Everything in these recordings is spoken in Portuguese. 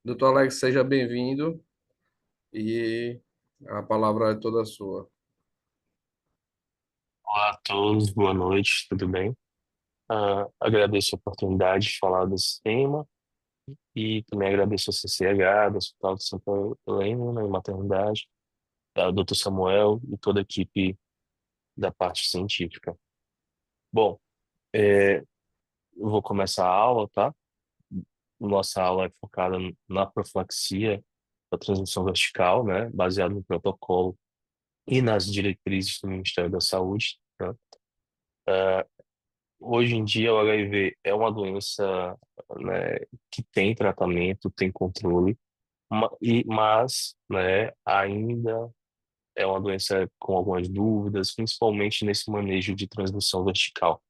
Doutor Alex, seja bem-vindo e a palavra é toda sua. Olá a todos, boa noite, tudo bem? Agradeço a oportunidade de falar desse tema e também agradeço ao CCH, do Hospital de Santa Helena, né, Maternidade, ao Dr. Samuel e toda a equipe da parte científica. Bom, eu vou começar a aula, tá? Nossa aula é focada na profilaxia da transmissão vertical, né, baseado no protocolo e nas diretrizes do Ministério da Saúde, né? Hoje em dia, o HIV é uma doença, né, que tem tratamento, tem controle, mas, né, ainda é uma doença com algumas dúvidas, principalmente nesse manejo de transmissão vertical.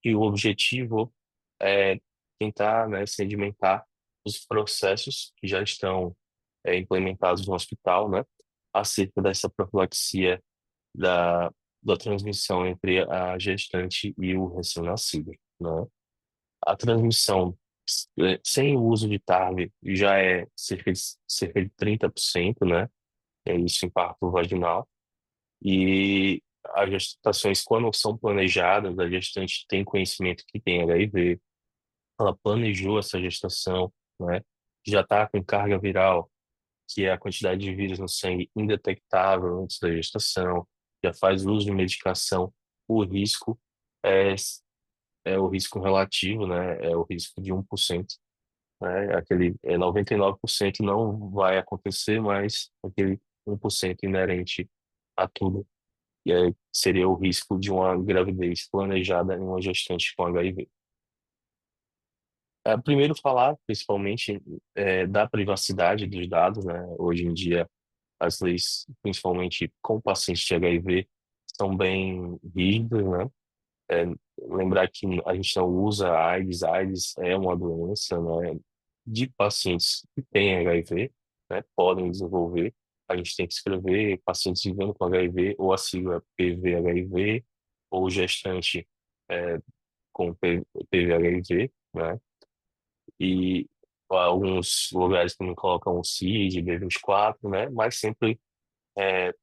E o objetivo é tentar, né, sedimentar os processos que já estão implementados no hospital, né, acerca dessa profilaxia da, da transmissão entre a gestante e o recém-nascido, né? A transmissão sem o uso de TARV já é cerca de 30%, né? É isso em parto vaginal. E as gestações, quando são planejadas, a gestante tem conhecimento que tem HIV, ela planejou essa gestação, né? Já está com carga viral, que é a quantidade de vírus no sangue indetectável antes da gestação, já faz uso de medicação, o risco é, é o risco relativo, né? É o risco de 1%, né? Aquele 99% não vai acontecer, mas aquele 1% inerente a tudo. E aí seria o risco de uma gravidez planejada em uma gestante com HIV. Primeiro falar, principalmente, da privacidade dos dados, né? Hoje em dia, as leis, principalmente com pacientes de HIV, são bem rígidas, né? É, lembrar que a gente não usa AIDS. AIDS é uma doença, né, de pacientes que têm HIV, né, podem desenvolver. A gente tem que escrever pacientes vivendo com HIV, ou a sigla PV-HIV, ou gestante é, com PV-HIV, né? E alguns lugares também colocam o CID, B24, né? Mas sempre é,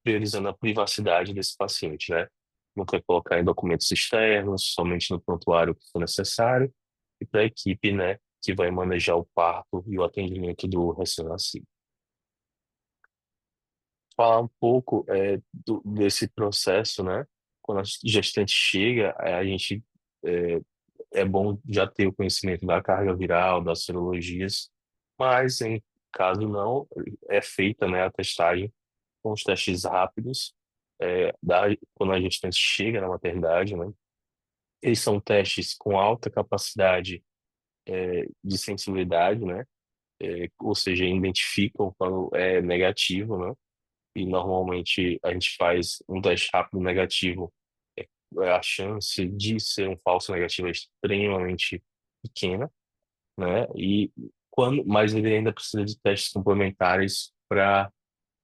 priorizando a privacidade desse paciente, né? Não quer colocar em documentos externos, somente no prontuário que for necessário, e para a equipe, né, que vai manejar o parto e o atendimento do recém-nascido. Falar um pouco desse processo, né? Quando a gestante chega, a gente é, é bom já ter o conhecimento da carga viral, das serologias, mas em caso não, é feita, né, a testagem com os testes rápidos, quando a gestante chega na maternidade, né? Eles são testes com alta capacidade de sensibilidade, né? Ou seja, identificam quando é negativo, né? E normalmente a gente faz um teste rápido negativo, a chance de ser um falso negativo é extremamente pequena, né? Mas ele ainda precisa de testes complementares para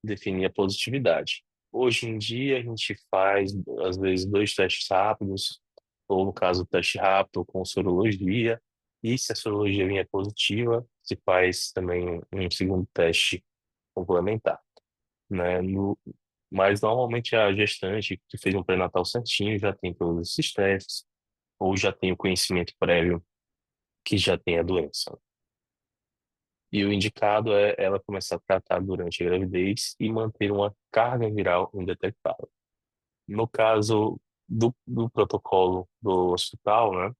definir a positividade. Hoje em dia, a gente faz, às vezes, dois testes rápidos, ou no caso, o teste rápido com sorologia, e se a sorologia vier positiva, se faz também um segundo teste complementar, né? Mas, normalmente, a gestante que fez um pré-natal certinho já tem todos esses testes, ou já tem o conhecimento prévio que já tem a doença. E o indicado é ela começar a tratar durante a gravidez e manter uma carga viral indetectável. No caso do protocolo do hospital, né,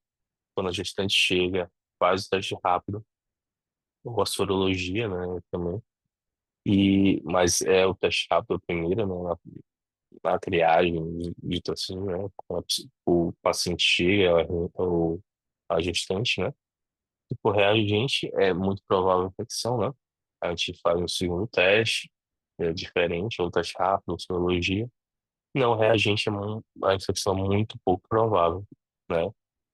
quando a gestante chega, faz o teste rápido, ou a sorologia, né, também. Mas é o teste rápido primeiro, né, na triagem, dito assim, né, quando o paciente chega, ou a gestante, né. Se for reagente, é muito provável a infecção, né? A gente faz um segundo teste, diferente, ou teste rápido, sorologia. Não, reagente a infecção é muito pouco provável, né?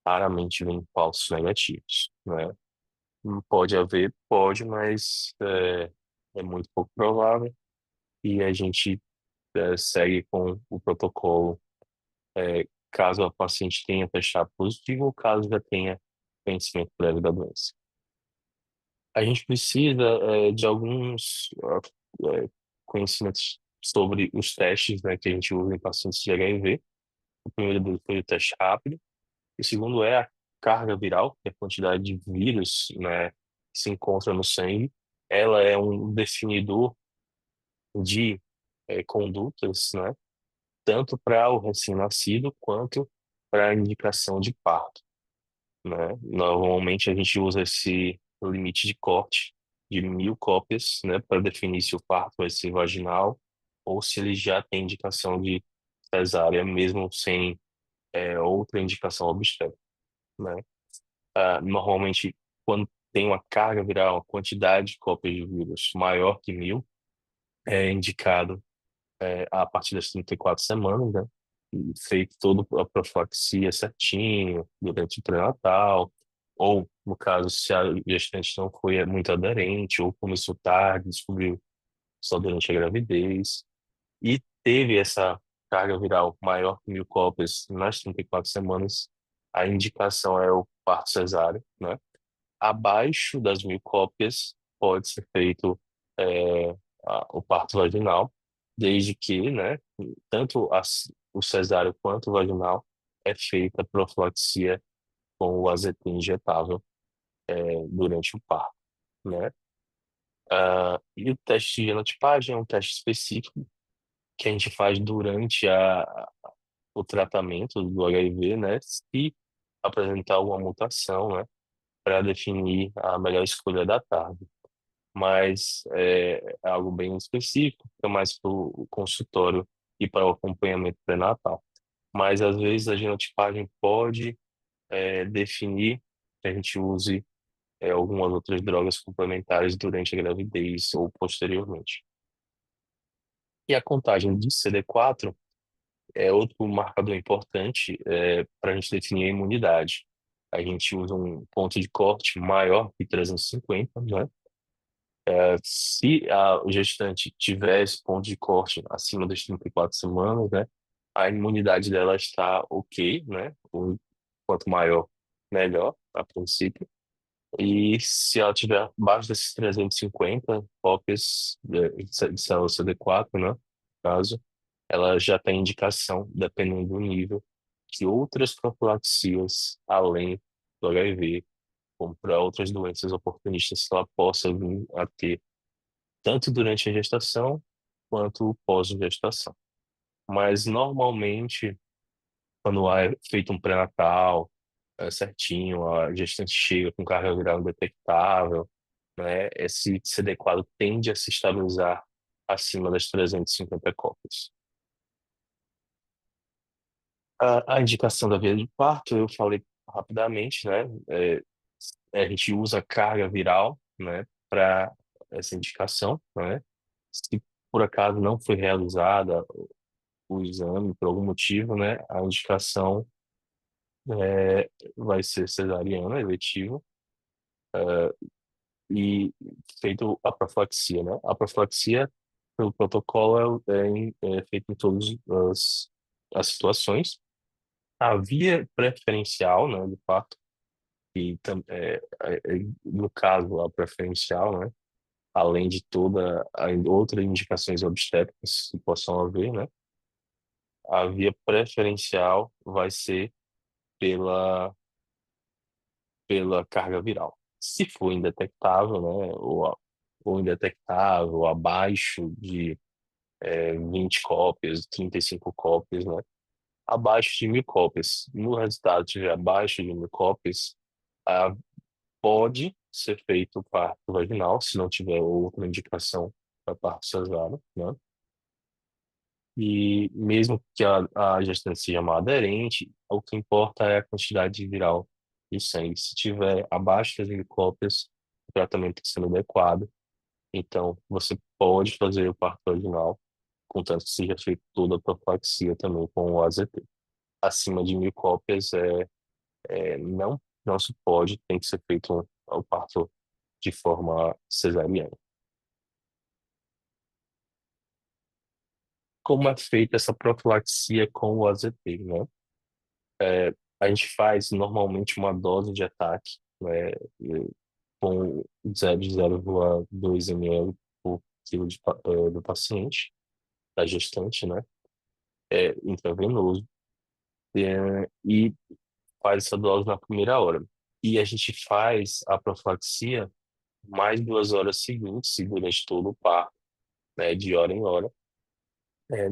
Raramente vem falsos negativos, né? Pode haver, pode, mas é muito pouco provável. E a gente segue com o protocolo, caso a paciente tenha testado positivo ou caso já tenha conhecimento prévio da doença. A gente precisa de alguns conhecimentos sobre os testes, né, que a gente usa em pacientes de HIV. O primeiro deles foi o teste rápido. O segundo é a carga viral, que é a quantidade de vírus, né, que se encontra no sangue. Ela é um definidor de condutas, né, tanto para o recém-nascido quanto para a indicação de parto, né? Normalmente a gente usa esse limite de corte de 1.000 cópias, né, para definir se o parto vai ser vaginal ou se ele já tem indicação de cesárea, mesmo sem outra indicação obstétrica, né? Normalmente, quando tem uma carga viral, uma quantidade de cópias de vírus maior que 1.000, é indicado a partir das 34 semanas, né? E feito toda a profilaxia certinho durante o pré-natal, ou, no caso, se a gestante não foi muito aderente, ou começou tarde, descobriu só durante a gravidez, e teve essa carga viral maior que 1.000 cópias nas 34 semanas, a indicação é o parto cesáreo, né? Abaixo das 1.000 cópias pode ser feito é, o parto vaginal, desde que, né, tanto o cesáreo quanto o vaginal é feita a profilaxia com o AZT injetável durante o parto, né? E o teste de genotipagem é um teste específico que a gente faz durante o tratamento do HIV, né? Se apresentar alguma mutação, né? Para definir a melhor escolha da tarde. Mas é algo bem específico, é mais para o consultório e para o acompanhamento pré-natal. Mas às vezes a genotipagem pode definir que a gente use algumas outras drogas complementares durante a gravidez ou posteriormente. E a contagem de CD4 é outro marcador importante para a gente definir a imunidade. A gente usa um ponto de corte maior que 350, né? Se a gestante tiver esse ponto de corte acima das 34 semanas, né, a imunidade dela está ok, né? Quanto maior, melhor, a princípio. E se ela tiver abaixo desses 350 cópias de célula CD4, né, no caso, ela já tem indicação, dependendo do nível, que outras profilaxias, além do HIV, como para outras doenças oportunistas que ela possa vir a ter tanto durante a gestação quanto pós-gestação. Mas normalmente, quando é feito um pré-natal certinho, a gestante chega com carga viral detectável, né, esse CD4 tende a se estabilizar acima das 350 cópias. A indicação da via de parto, eu falei rapidamente, né? A gente usa carga viral, né, para essa indicação, né? Se por acaso não foi realizada o exame por algum motivo, né, a indicação vai ser cesariana eletiva e feito a profilaxia, né? A profilaxia, pelo protocolo, é feita em todas as situações. A via preferencial, né, de fato, e no caso a preferencial, né, além de toda a outras indicações obstétricas que possam haver, né, a via preferencial vai ser pela, pela carga viral. Se for indetectável, né, ou indetectável, abaixo de 20 cópias, 35 cópias, né, abaixo de 1.000 cópias. No resultado, se tiver abaixo de 1.000 cópias, ah, pode ser feito o parto vaginal, se não tiver outra indicação para parto cesáreo, né? E mesmo que a gestante seja mal aderente, o que importa é a quantidade viral do sangue. Se tiver abaixo das 1.000 cópias, o tratamento está sendo adequado. Então, você pode fazer o parto vaginal, contanto que seja feita toda a profilaxia também com o AZT. Acima de 1.000 cópias, não se pode, tem que ser feito o parto de forma cesariana. Como é feita essa profilaxia com o AZT, né? A gente faz normalmente uma dose de ataque, né, com 0,2 ml por quilo do paciente, da gestante, né? Intravenoso. E faz essa dose na primeira hora. E a gente faz a profilaxia mais 2 horas seguintes, e durante todo o parto, né? De hora em hora. É,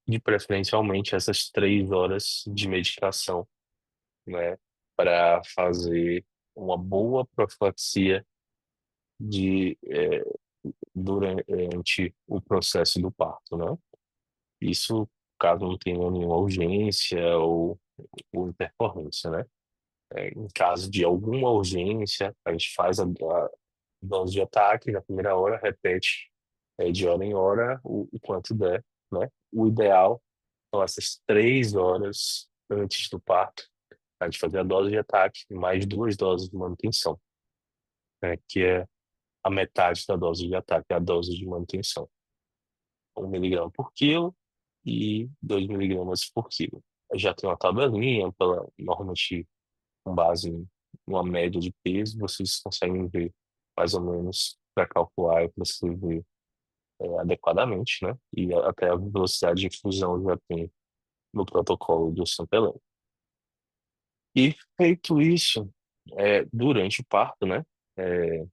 de preferencialmente essas 3 horas de medicação, né? Para fazer uma boa profilaxia de, durante o processo do parto, né? Isso caso não tenha nenhuma urgência ou intercorrência, né? Em caso de alguma urgência, a gente faz a dose de ataque na primeira hora, repete de hora em hora o quanto der, né? O ideal são essas 3 horas antes do parto, a gente fazer a dose de ataque e mais 2 doses de manutenção, né? Que é a metade da dose de ataque, a dose de manutenção. 1 miligrama por quilo e 2 miligramas por quilo. Já tem uma tabelinha, normalmente com base em uma média de peso, vocês conseguem ver mais ou menos para calcular e prescrever adequadamente, né? E até a velocidade de infusão já tem no protocolo do Santa Helena. E feito isso, durante o parto, né? É,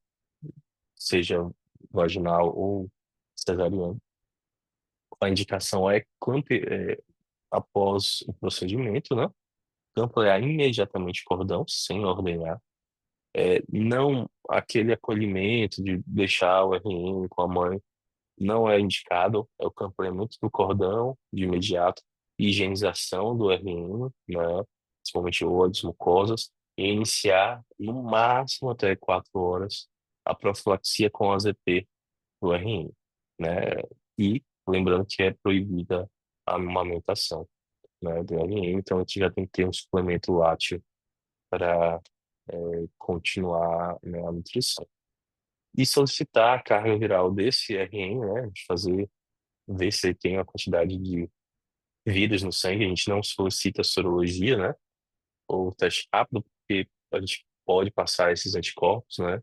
seja vaginal ou cesariano, a indicação é após o procedimento, né? Ampliar imediatamente o cordão, sem ordenhar. Não aquele acolhimento de deixar o RN com a mãe, não é indicado. É o campeamento do cordão de imediato, higienização do RN, né? Principalmente olhos, mucosas, e iniciar no máximo até 4 horas a profilaxia com AZP do RN, né? E lembrando que é proibida a amamentação, né, do RN, então a gente já tem que ter um suplemento lácteo para continuar, né, a nutrição. E solicitar a carga viral desse RN, né, de fazer, ver se ele tem a quantidade de vírus no sangue. A gente não solicita sorologia, né, ou teste rápido, porque a gente pode passar esses anticorpos, né,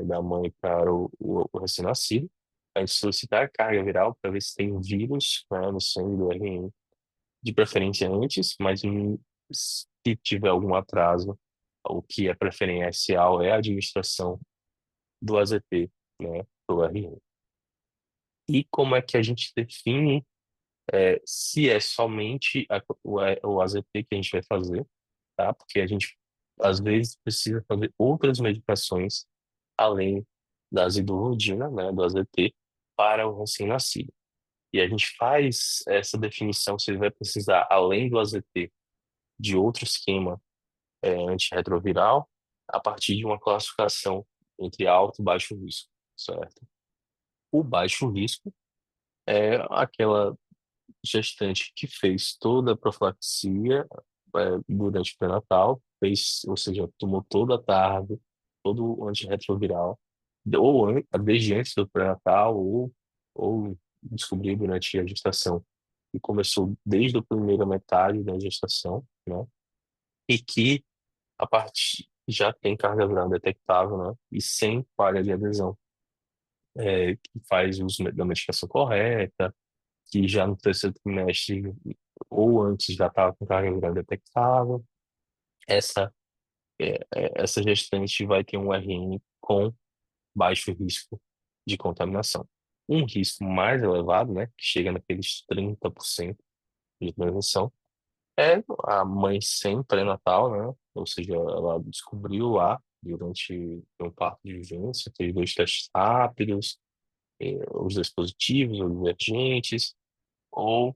da mãe para o recém-nascido. A gente solicitar a carga viral para ver se tem vírus, né, no sangue do RN, de preferência antes, mas se tiver algum atraso, o que é preferencial é a administração do AZP, né, do RN. E como é que a gente define se é somente o AZP que a gente vai fazer, tá? Porque a gente, às vezes, precisa fazer outras medicações além da azidovodina, né, do AZP, para o recém-nascido. E a gente faz essa definição se ele vai precisar, além do AZP, de outro esquema antirretroviral, a partir de uma classificação entre alto e baixo risco, certo? O baixo risco é aquela gestante que fez toda a profilaxia durante o pré-natal, fez, ou seja, tomou toda a tarde, todo o antirretroviral, desde antes do pré-natal, ou descobriu durante a gestação, e começou desde a primeira metade da gestação, né? E que a partir já tem carga viral detectável, né? E sem falha de adesão, que faz uso da medicação correta, que já no terceiro trimestre ou antes já estava com carga viral detectável. Essa, essa gestante vai ter um RN com baixo risco de contaminação. Um risco mais elevado, né, que chega naqueles 30% de transmissão, é a mãe sem pré-natal, né? Ou seja, ela descobriu lá durante um parto de urgência, fez 2 testes rápidos, os dois positivos ou divergentes, ou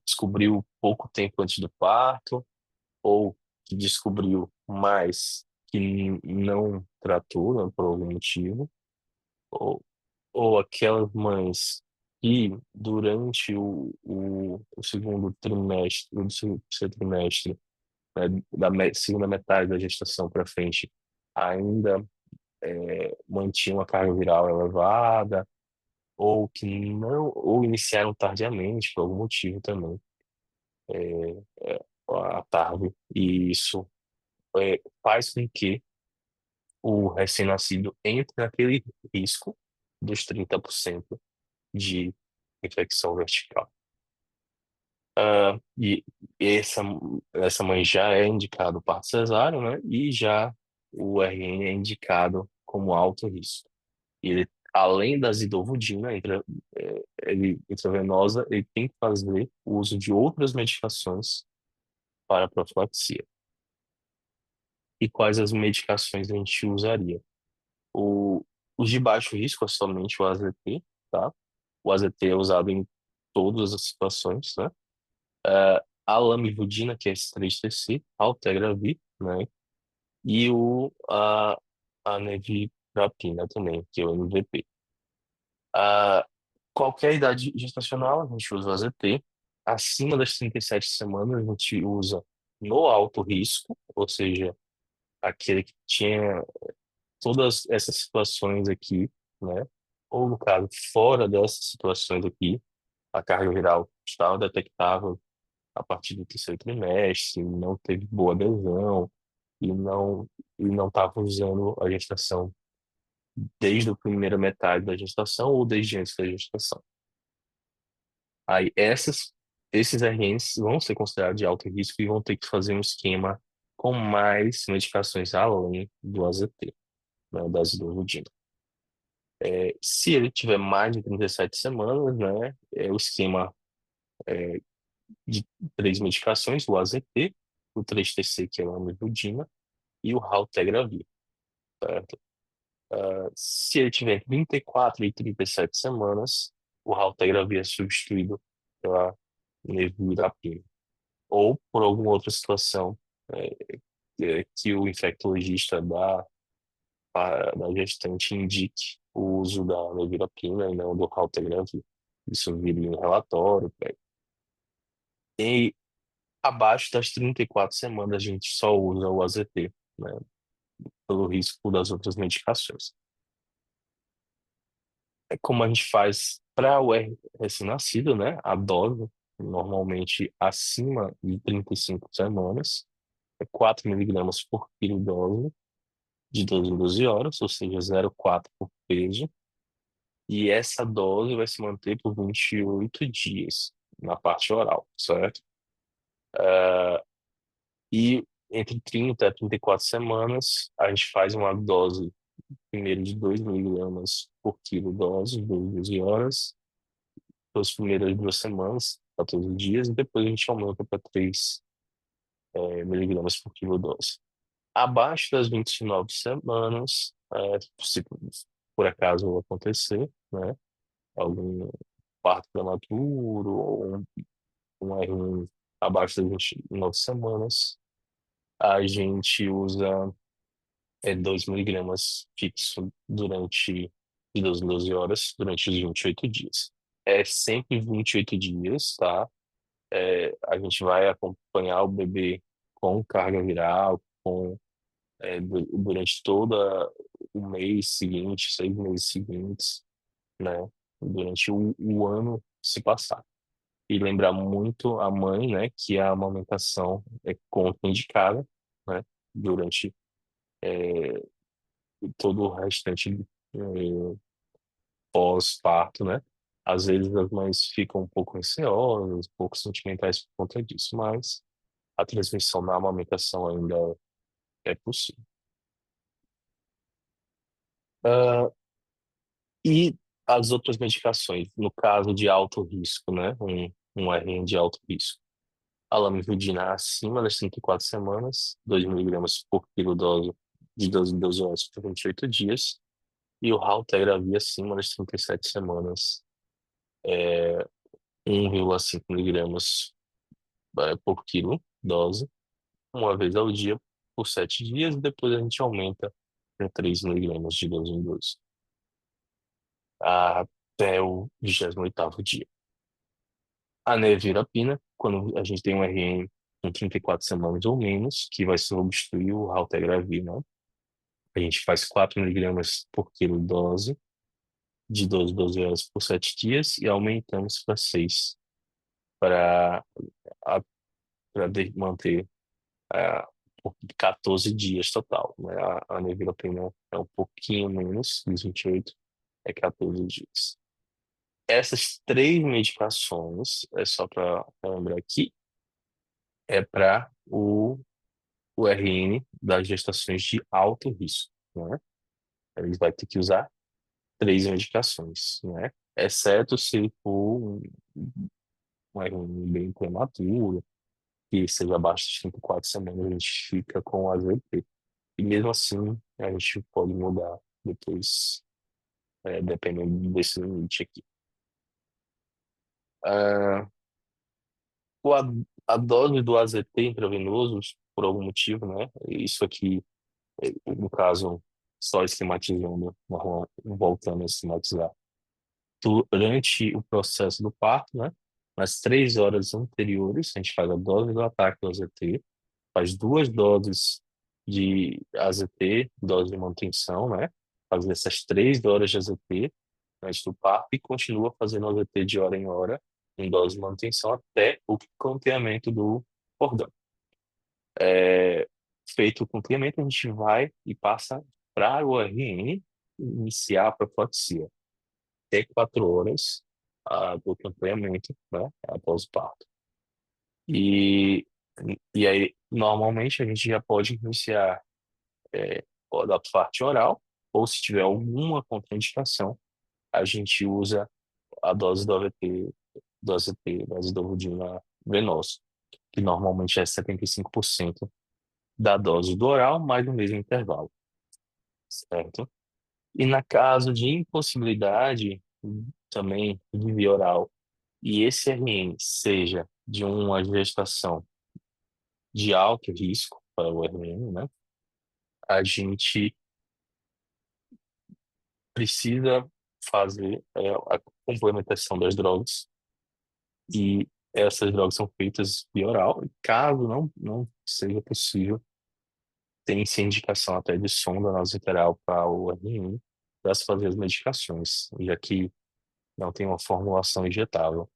descobriu pouco tempo antes do parto, ou que descobriu mais que não tratou, né, por algum motivo, ou, ou aquelas mães que durante o segundo trimestre, o terceiro trimestre, né, segunda metade da gestação para frente, ainda mantinham a carga viral elevada, ou que não, ou iniciaram tardiamente por algum motivo também, a tarde. E isso faz com que o recém-nascido entra naquele risco dos 30% de infecção vertical. E essa, essa mãe já é indicado o parto cesáreo, né? E já o RN é indicado como alto risco. E ele, além da zidovudina intravenosa, ele tem que fazer o uso de outras medicações para a profilaxia. E quais as medicações a gente usaria? O, os de baixo risco é somente o AZT, tá? O AZT é usado em todas as situações, né? A lamivudina, que é esse 3-TC, Altegravir, né? E a nevirapina também, que é o MVP. A, qualquer idade gestacional, a gente usa o AZT. Acima das 37 semanas, a gente usa no alto risco, ou seja, aquele que tinha todas essas situações aqui, né? Ou, no caso, fora dessas situações aqui, a carga viral estava detectável a partir do terceiro trimestre, não teve boa adesão e não estava usando a gestação desde a primeira metade da gestação ou desde antes da gestação. Aí esses RNs vão ser considerados de alto risco e vão ter que fazer um esquema com mais medicações além do AZT, né, da azidovodina. Se ele tiver mais de 37 semanas, né, o esquema de três medicações, o AZT, o 3-TC, que é a lamivudina, e o raltegravir, certo? Se ele tiver 34 e 37 semanas, o raltegravir é substituído pela nevirapina. Ou por alguma outra situação é, que o infectologista da gestante indique o uso da nevirapina e não do raltegravir. Isso viria em relatório. E abaixo das 34 semanas, a gente só usa o AZT, né, pelo risco das outras medicações. É como a gente faz para o recém-nascido, né? A dose, normalmente acima de 35 semanas, é 4 miligramas por quilo dose, de 12 em 12 horas, ou seja, 0,4 por peso. E essa dose vai se manter por 28 dias na parte oral, certo? E entre 30 a 34 semanas, a gente faz uma dose primeiro de 2 miligramas por quilo dose, 12 12 horas, pelas primeiras 2 semanas, 14 dias, e depois a gente aumenta para 3 miligramas por quilo dose. Abaixo das 29 semanas, se por acaso acontecer, né, algum parto prematuro ou um R1 abaixo das 29 semanas, a gente usa 2 miligramas fixo durante de 12 em 12 horas, durante os 28 dias. É sempre 28 dias, tá? A gente vai acompanhar o bebê com carga viral, durante todo o mês seguinte, 6 meses seguintes, né? Durante o ano se passar. E lembrar muito a mãe, né, que a amamentação é contraindicada, né, durante todo o restante pós-parto, né? Às vezes as mães ficam um pouco receosas, um pouco sentimentais por conta disso, mas a transmissão na amamentação ainda é possível. Ah, e as outras medicações, no caso de alto risco, né? Um RN de alto risco. A lamivudina acima das 34 semanas, 2 miligramas por quilo dose de 12 em 12 horas por 28 dias. E o raltegravir acima das 37 semanas, 1,5 miligramas por quilo dose, uma vez ao dia por 7 dias, e depois a gente aumenta para 3 miligramas de 12 em 12 até o 28º dia. A nevirapina, quando a gente tem um RN com 34 semanas ou menos, que vai substituir o raltegravir, né? A gente faz 4 miligramas por quilo dose, de 12 12 horas por 7 dias, e aumentamos para 6 para manter por 14 dias total, né? A nevirapina é um pouquinho menos, dos 28, é 14 dias. Essas três medicações, é só para lembrar aqui, é para o RN das gestações de alto risco, né? Eles vai ter que usar três medicações, né? Exceto se for um RN bem prematuro, que seja abaixo de 34 semanas, a gente fica com o AZT. E mesmo assim, a gente pode mudar depois, dependendo desse limite aqui. Ah, o a, a dose do AZT intravenoso, por algum motivo, né? Isso aqui, no caso, só esquematizando, voltando a esquematizar. Durante o processo do parto, né? Nas 3 horas anteriores, a gente faz a dose do ataque do AZT, faz 2 doses de AZT, dose de manutenção, né? Faz essas 3 horas de AZT antes do parto e continua fazendo AZT de hora em hora, em dose de manutenção, até o campeamento do cordão. É, feito o campeamento, a gente vai e passa para o RN iniciar a profilaxia. Até 4 horas do campeamento, né? Após o parto. E, e aí, normalmente, a gente já pode iniciar ou da parte oral, ou se tiver alguma contraindicação, a gente usa a dose do AVT, dose do Rudina venosa, que normalmente é 75% da dose do oral, mais o mesmo intervalo, certo? E na caso de impossibilidade, também de via oral, e esse RN seja de uma gestação de alto risco para o RN, né? A gente precisa fazer a complementação das drogas e essas drogas são feitas via oral. E caso não seja possível, tem-se indicação até de sonda nasointeral para o RN para se fazer as medicações, já que não tem uma formulação injetável,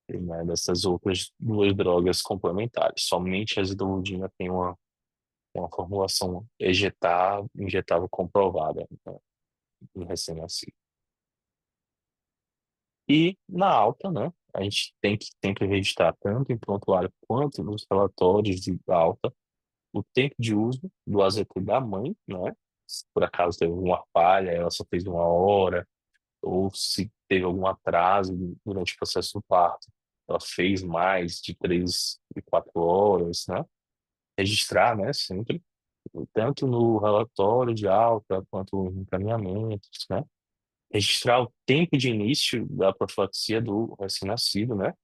né, dessas outras duas drogas complementares. Somente a zidovudina tem uma formulação injetável comprovada, né, em recém-nascido. E na alta, né, a gente tem que sempre registrar tanto em prontuário quanto nos relatórios de alta o tempo de uso do AZT da mãe, né? Se por acaso teve alguma falha, ela só fez 1 hora, ou se teve algum atraso durante o processo do parto, ela fez mais de 3 e 4 horas, né? Registrar, né, sempre, tanto no relatório de alta quanto nos encaminhamentos, né? Registrar o tempo de início da profilaxia do recém-nascido, né?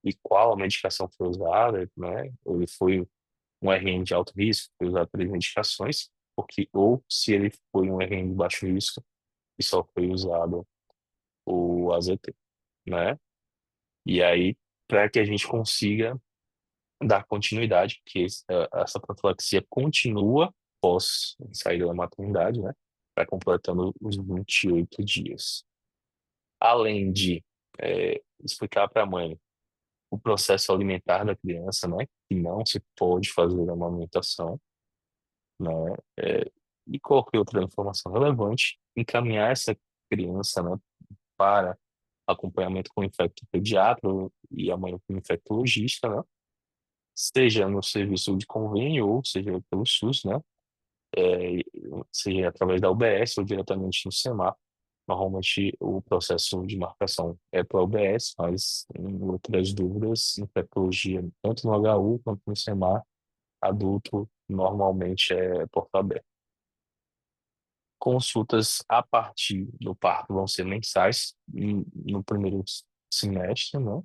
E qual a medicação foi usada, né? Ou ele foi um RN de alto risco, foi usado três medicações, porque, ou se ele foi um RN de baixo risco e só foi usado o AZT, né? E aí, para que a gente consiga dar continuidade, porque essa profilaxia continua após sair da maternidade, né? Vai completando os 28 dias. Além de explicar para a mãe o processo alimentar da criança, né? Que não se pode fazer a amamentação, né? É, e qualquer outra informação relevante, encaminhar essa criança, né, para acompanhamento com o infectopediatra e a mãe com o infectologista, né? Seja no serviço de convênio ou seja pelo SUS, né? É, seja através da UBS ou diretamente no SEMAR. Normalmente o processo de marcação é para a UBS, mas em outras dúvidas, infectologia, tanto no HU quanto no SEMAR, adulto, normalmente é porta aberta. Consultas a partir do parto vão ser mensais no primeiro semestre, né?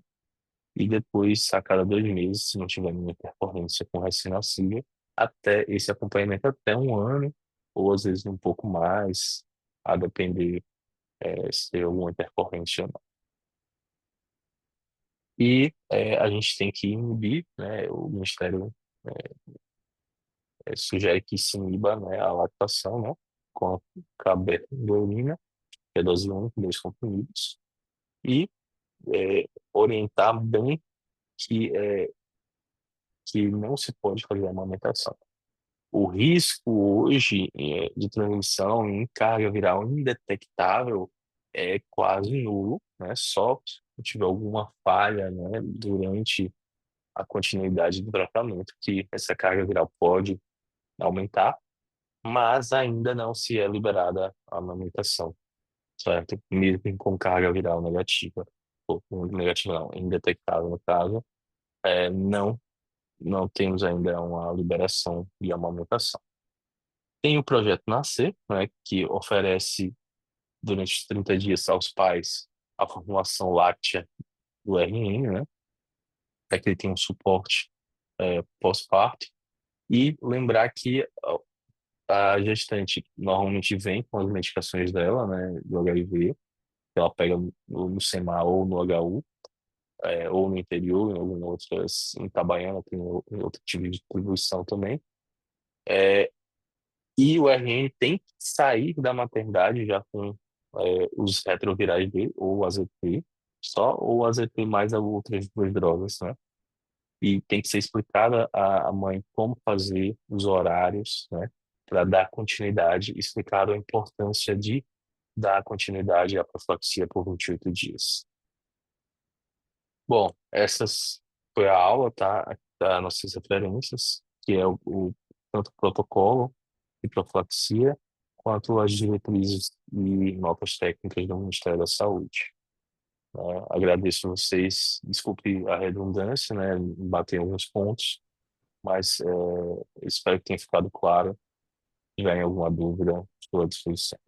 E depois, a cada 2 meses, se não tiver nenhuma intercorrência com recém-nascido, até esse acompanhamento até 1 ano, ou às vezes um pouco mais, a depender se tem alguma intercorrência ou não. E a gente tem que inibir, né? O Ministério sugere que se iniba, né, a lactação, né? Com a carbapenemina, que é dose única, 2 comprimidos, e orientar bem que não se pode fazer a amamentação. O risco hoje de transmissão em carga viral indetectável é quase nulo, né? Só se tiver alguma falha, né, durante a continuidade do tratamento, que essa carga viral pode aumentar, mas ainda não se é liberada a amamentação, certo? Mesmo com carga viral negativa, ou negativa não, indetectável no caso, não, não temos ainda uma liberação de amamentação. Tem o projeto Nascer, né, que oferece durante os 30 dias aos pais a formulação láctea do RN, né, para que ele tenha um suporte pós-parto. E lembrar que a gestante normalmente vem com as medicações dela, né, do HIV, que ela pega no SEMA ou no HU, ou no interior, em algumas outras, em Itabaiana, tem outro tipo de distribuição também. E o RN tem que sair da maternidade já com os retrovirais dele, ou AZT, só, ou AZT mais as outras duas drogas, né? E tem que ser explicada à mãe como fazer os horários, né? Para dar continuidade, explicar a importância de dar continuidade à profilaxia por 28 dias. Bom, essas foi a aula, tá? Das nossas referências, que é tanto o protocolo de profilaxia, quanto as diretrizes e notas técnicas do Ministério da Saúde. Né? Agradeço vocês, desculpe a redundância, né? Bater alguns pontos, mas espero que tenha ficado claro. Se tiverem alguma dúvida, estou à disposição.